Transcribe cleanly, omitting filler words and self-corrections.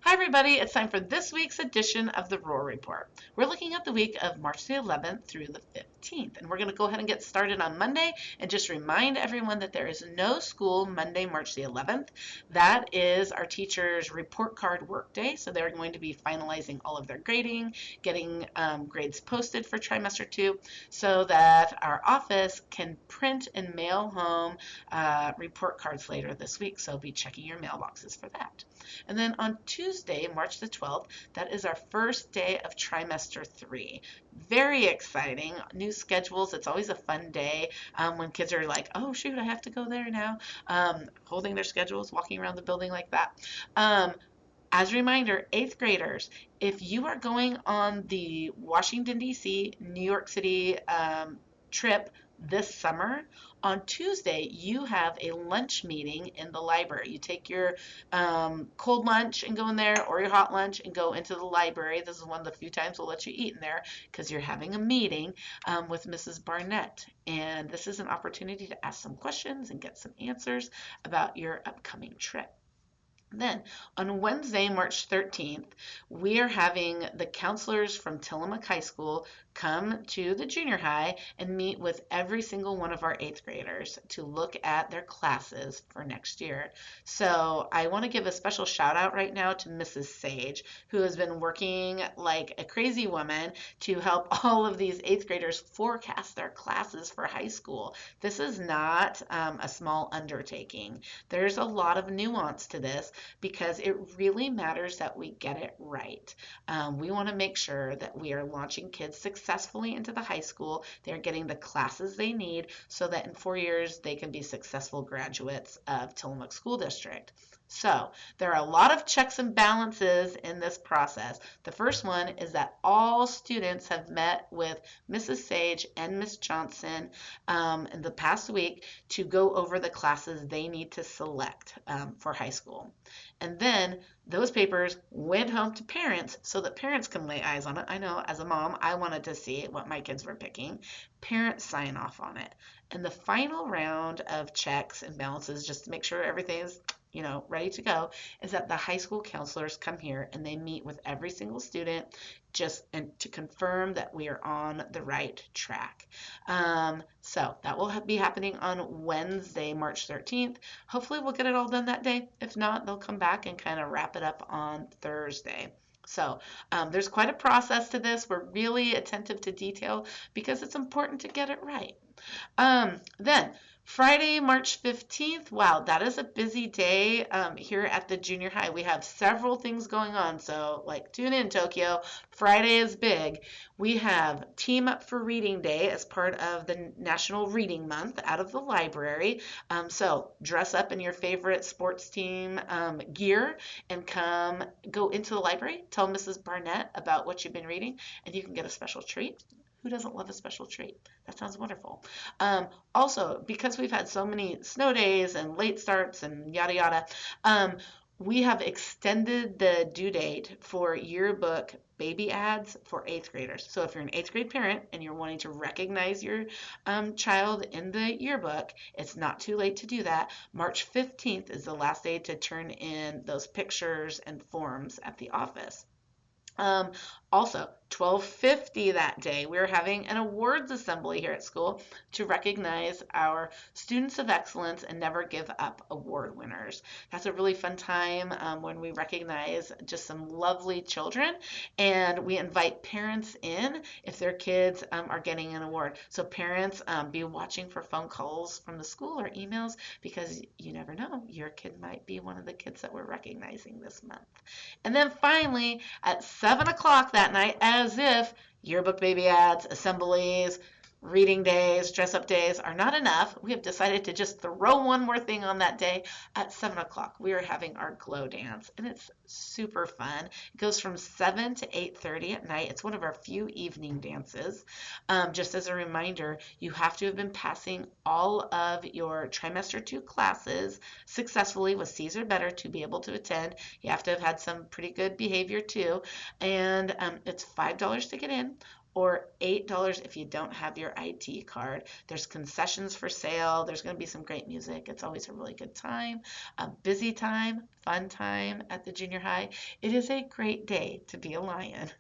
Hi everybody, it's time for this week's edition of the Roar Report. We're looking at the week of March the 11th through the 15th, and we're going to go ahead and get started on Monday and just remind everyone that there is no school Monday, March the 11th. That is our teachers' report card work day, so they're going to be finalizing all of their grading, getting grades posted for trimester 2 so that our office can print and mail home report cards later this week, so be checking your mailboxes for that. And then on Tuesday, March the 12th, that is our first day of trimester 3. Very exciting. New schedules. It's always a fun day when kids are like, oh, shoot, I have to go there now. Holding their schedules, walking around the building like that. As a reminder, eighth graders, if you are going on the Washington, D.C., New York City trip this summer, on Tuesday, you have a lunch meeting in the library. You take your cold lunch and go in there, or your hot lunch and go into the library. This is one of the few times we'll let you eat in there because you're having a meeting with Mrs. Barnett. And this is an opportunity to ask some questions and get some answers about your upcoming trip. Then on Wednesday, March 13th, we are having the counselors from Tillamook High School come to the junior high and meet with every single one of our eighth graders to look at their classes for next year. So I want to give a special shout out right now to Mrs. Sage, who has been working like a crazy woman to help all of these eighth graders forecast their classes for high school. This is not a small undertaking. There's a lot of nuance to this because it really matters that we get it right. We want to make sure that we are launching kids successfully into the high school. They're getting the classes they need so that in 4 years they can be successful graduates of Tillamook School District. So there are a lot of checks and balances in this process. The first one is that all students have met with Mrs. Sage and Miss Johnson in the past week to go over the classes they need to select for high school. And then those papers went home to parents so that parents can lay eyes on it. I know as a mom, I wanted to see what my kids were picking. Parents sign off on it. And the final round of checks and balances, just to make sure everything is ready to go, is that the high school counselors come here and they meet with every single student and to confirm that we are on the right track. So that will be happening on Wednesday, March 13th. Hopefully we'll get it all done that day. If not, they'll come back and kind of wrap it up on Thursday. So there's quite a process to this. We're really attentive to detail because it's important to get it right. Then Friday, March 15th. Wow, that is a busy day here at the junior high. We have several things going on. So tune in, Tokyo. Friday is big. We have Team Up for Reading Day as part of the National Reading Month out of the library. So dress up in your favorite sports team gear and go into the library. Tell Mrs. Barnett about what you've been reading, and you can get a special treat. Who doesn't love a special treat? That sounds wonderful. Also, because we've had so many snow days and late starts and yada yada, we have extended the due date for yearbook baby ads for eighth graders. So if you're an eighth grade parent and you're wanting to recognize your child in the yearbook, it's not too late to do that. March 15th is the last day to turn in those pictures and forms at the office. Also, 12:50 that day, we're having an awards assembly here at school to recognize our Students of Excellence and Never Give Up award winners. That's a really fun time when we recognize just some lovely children, and we invite parents in if their kids are getting an award. So parents, be watching for phone calls from the school or emails because you never know, your kid might be one of the kids that we're recognizing this month. And then finally, at 7 o'clock that night, as if yearbook baby ads, assemblies, reading days, dress up days are not enough, we have decided to just throw one more thing on that day. At 7 o'clock, we are having our glow dance, and it's super fun. It goes from 7 to 8:30 at night. It's one of our few evening dances. Just as a reminder, you have to have been passing all of your trimester 2 classes successfully with C's or better to be able to attend. You have to have had some pretty good behavior too, and it's $5 to get in. or $8 if you don't have your IT card. There's concessions for sale. There's going to be some great music. It's always a really good time, a busy time, fun time at the junior high. It is a great day to be a Lion.